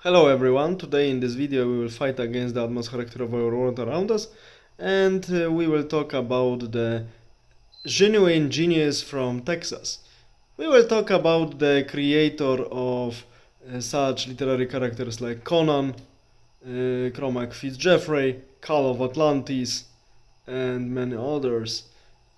Hello everyone, today in this video we will fight against the atmospheric of our world around us, and we will talk about the genuine genius from Texas. We will talk about the creator of such literary characters like Conan, Cormac Fitzgerald, Call of Atlantis, and many others.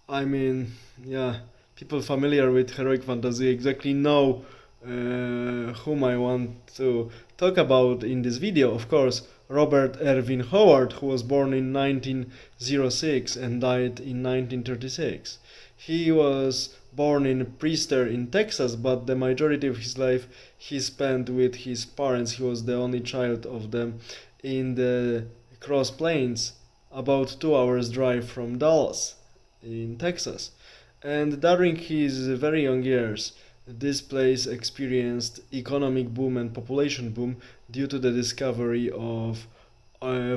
I mean, yeah, people familiar with heroic fantasy exactly know whom I want to talk about in this video. Of course, Robert Ervin Howard, who was born in 1906 and died in 1936. He was born in Priester in Texas, but the majority of his life he spent with his parents. He was the only child of them in the Cross Plains, about 2 hours drive from Dallas in Texas. And during his very young years, this place experienced economic boom and population boom due to the discovery of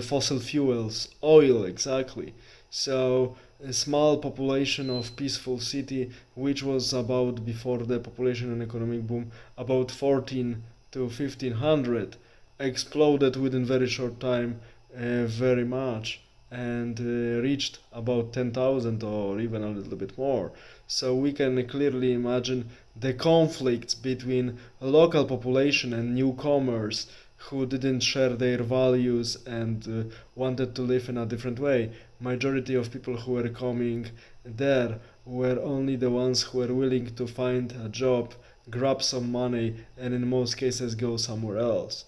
fossil fuels, oil exactly. So a small population of peaceful city, which was about before the population and economic boom, about 14 to 1500, exploded within very short time, very much, and reached about 10,000 or even a little bit more. So we can clearly imagine the conflicts between a local population and newcomers who didn't share their values and wanted to live in a different way. Majority of people who were coming there were only the ones who were willing to find a job, grab some money, and in most cases go somewhere else.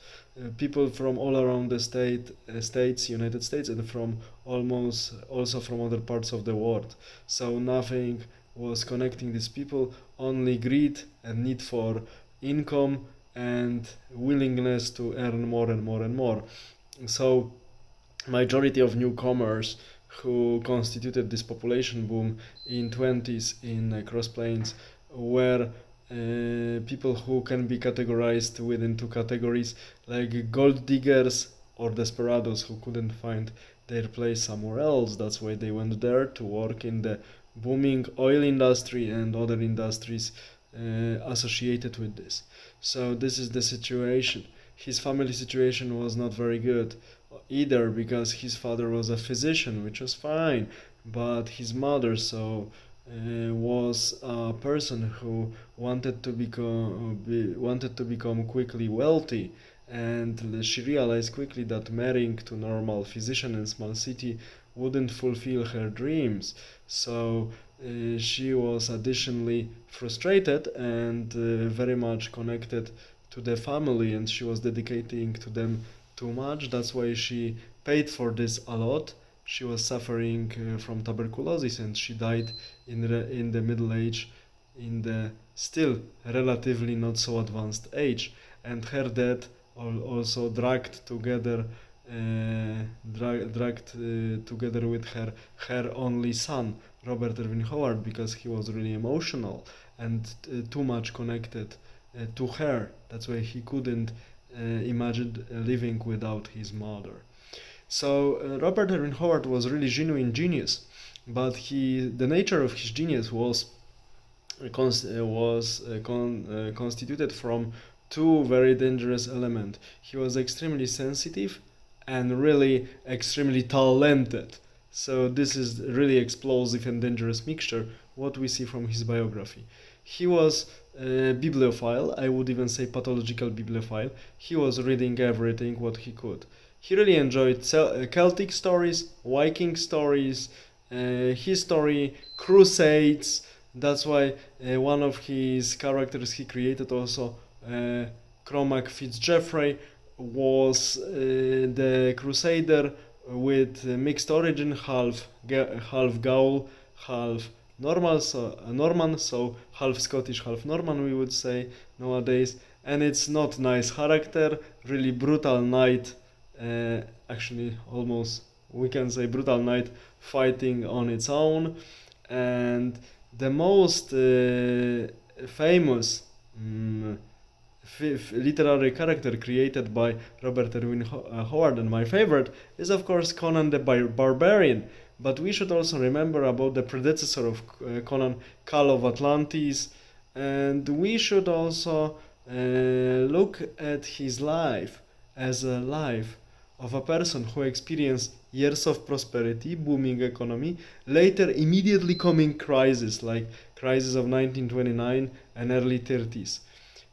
People from all around the states, United States, and from almost also from other parts of the world. So nothing was connecting these people, only greed and need for income and willingness to earn more and more and more. So majority of newcomers who constituted this population boom in 20s in Cross Plains were people who can be categorized within two categories, like gold diggers or desperados who couldn't find their place somewhere else. That's why they went there to work in the booming oil industry and other industries associated with this. So this is the situation. His family situation was not very good either, because his father was a physician, which was fine, but his mother was a person who wanted to become quickly wealthy, and she realized quickly that marrying to normal physician in small city wouldn't fulfill her dreams. So she was additionally frustrated and very much connected to the family, and she was dedicating to them too much. That's why she paid for this a lot. She was suffering from tuberculosis, and she died in the middle age, in the still relatively not so advanced age. And her death also dragged together with her only son, Robert Irving Howard, because he was really emotional and too much connected to her. That's why he couldn't imagine living without his mother. So Robert Irving Howard was really genuine genius, but the nature of his genius was constituted from two very dangerous elements. He was extremely sensitive and really extremely talented. So this is really explosive and dangerous mixture, what we see from his biography. He was a bibliophile, I would even say pathological bibliophile. He was reading everything what he could. He really enjoyed Celtic stories, Viking stories, history, crusades. That's why one of his characters he created also, Cormac Fitzgerald, was the crusader with mixed origin, half Gaul, half Norman, so half Scottish, half Norman, we would say nowadays. And it's not nice character, really brutal knight, actually almost we can say brutal knight fighting on its own. And the most famous literary character created by Robert Irwin Howard, and my favorite, is of course Conan the Barbarian. But we should also remember about the predecessor of Conan, Call of Atlantis, and we should also look at his life. as a life of a person who experienced years of prosperity, booming economy, later immediately coming crisis like crisis of 1929 and early 30s.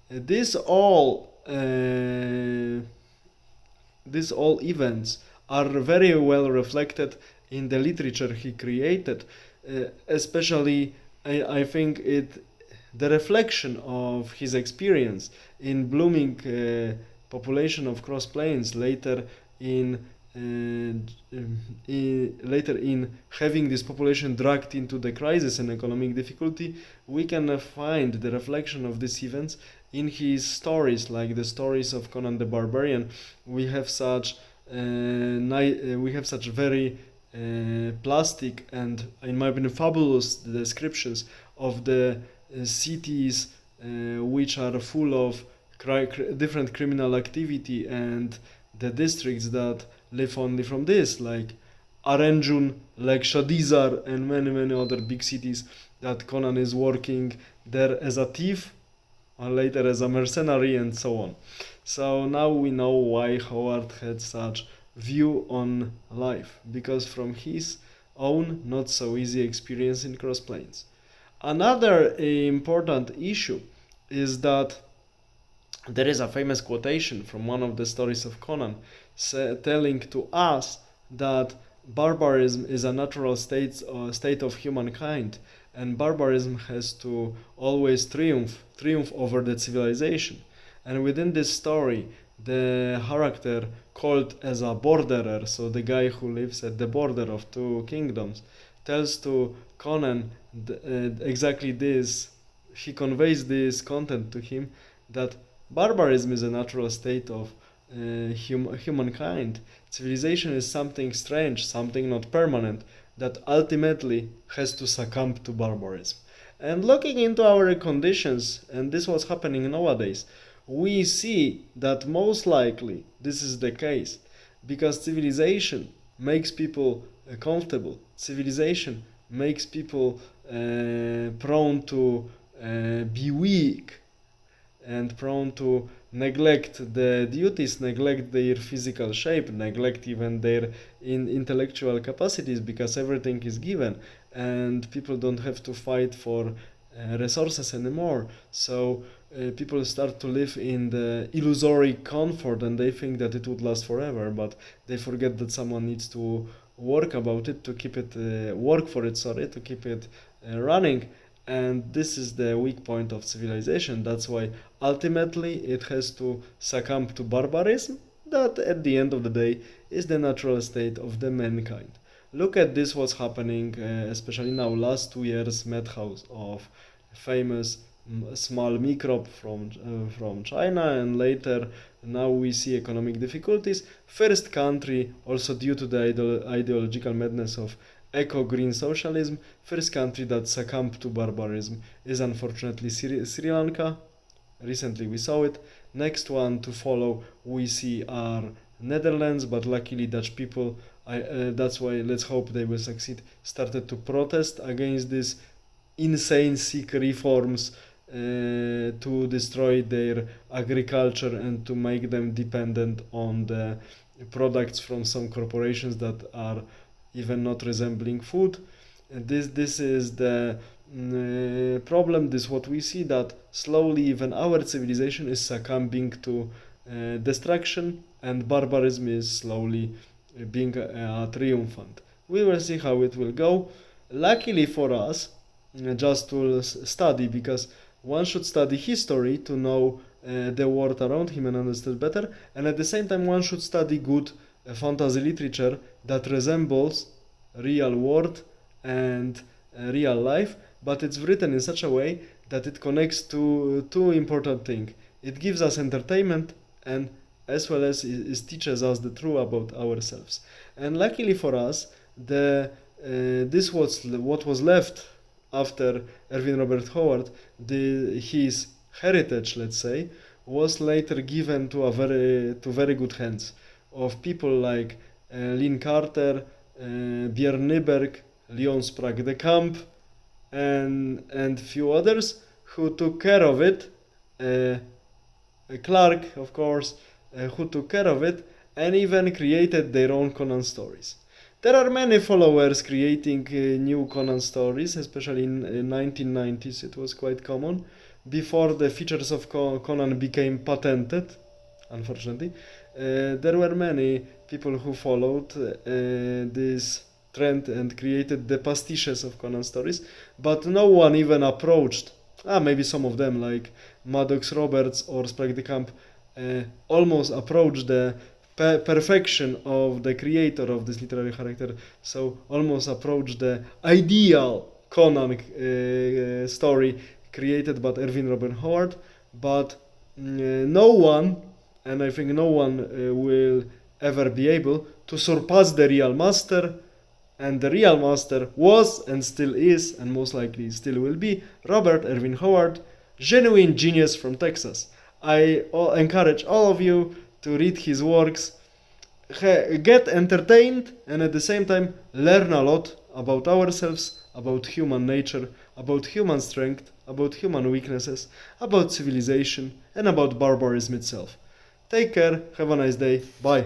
This all these all events are very well reflected in the literature he created, especially I think the reflection of his experience in blooming population of Cross Plains later in later in having this population dragged into the crisis and economic difficulty, we can find the reflection of these events in his stories, like the stories of Conan the Barbarian. We have such very plastic and, in my opinion, fabulous descriptions of the cities which are full of different criminal activity, and the districts that live only from this, like Arenjun, like Shadizar, and many other big cities that Conan is working there as a thief or later as a mercenary and so on. So now we know why Howard had such view on life, because from his own not so easy experience in Cross Plains. Another important issue is that there is a famous quotation from one of the stories of Conan telling to us that barbarism is a natural state of humankind, and barbarism has to always triumph over the civilization. And within this story, the character called as a borderer, so the guy who lives at the border of two kingdoms, tells to Conan exactly this. He conveys this content to him, that barbarism is a natural state of humankind. Civilization is something strange, something not permanent, that ultimately has to succumb to barbarism. And looking into our conditions, and this was happening nowadays, we see that most likely this is the case, because civilization makes people comfortable. Civilization makes people prone to be weak and prone to neglect the duties, neglect their physical shape, neglect even their intellectual capacities, because everything is given and people don't have to fight for resources anymore. So people start to live in the illusory comfort, and they think that it would last forever, but they forget that someone needs to work about it, to keep it work for it, sorry, to keep it running. And this is the weak point of civilization. That's why ultimately it has to succumb to barbarism, that at the end of the day is the natural state of the mankind. Look at this, what's happening, especially now, last 2 years, madhouse of famous small microbe from China, and later now we see economic difficulties. First country, also due to the ideological madness of eco-green socialism, first country that succumbed to barbarism is unfortunately Sri Lanka. Recently we saw it. Next one to follow we see are Netherlands, but luckily Dutch people, that's why let's hope they will succeed, started to protest against these insane sick reforms to destroy their agriculture and to make them dependent on the products from some corporations that are even not resembling food. This is the problem. This is what we see, that slowly even our civilization is succumbing to destruction, and barbarism is slowly being triumphant. We will see how it will go. Luckily for us, just to study, because one should study history to know the world around him and understand better, and at the same time one should study good fantasy literature that resembles real world and real life, but it's written in such a way that it connects to two important things. It gives us entertainment, and as well as it teaches us the truth about ourselves. And luckily for us, this was what was left after Erwin Robert Howard. His heritage, let's say, was later given to very good hands of people like Lynn Carter, Björn Nyberg, Leon Sprague de Camp, and few others who took care of it. Clark, of course, who took care of it and even created their own Conan stories. There are many followers creating new Conan stories, especially in 1990s. It was quite common before the features of Conan became patented. Unfortunately, there were many people who followed this trend and created the pastiches of Conan stories, but no one even approached. Maybe some of them, like Maddox Roberts or Sprague de Camp, almost approached the perfection of the creator of this literary character, so almost approached the ideal Conan story created by Erwin Robin Howard, but no one, and I think no one will ever be able to surpass the real master, and the real master was and still is, and most likely still will be, Robert Erwin Howard, genuine genius from Texas. I encourage all of you to read his works, get entertained, and at the same time learn a lot about ourselves, about human nature, about human strength, about human weaknesses, about civilization, and about barbarism itself. Take care, have a nice day, bye.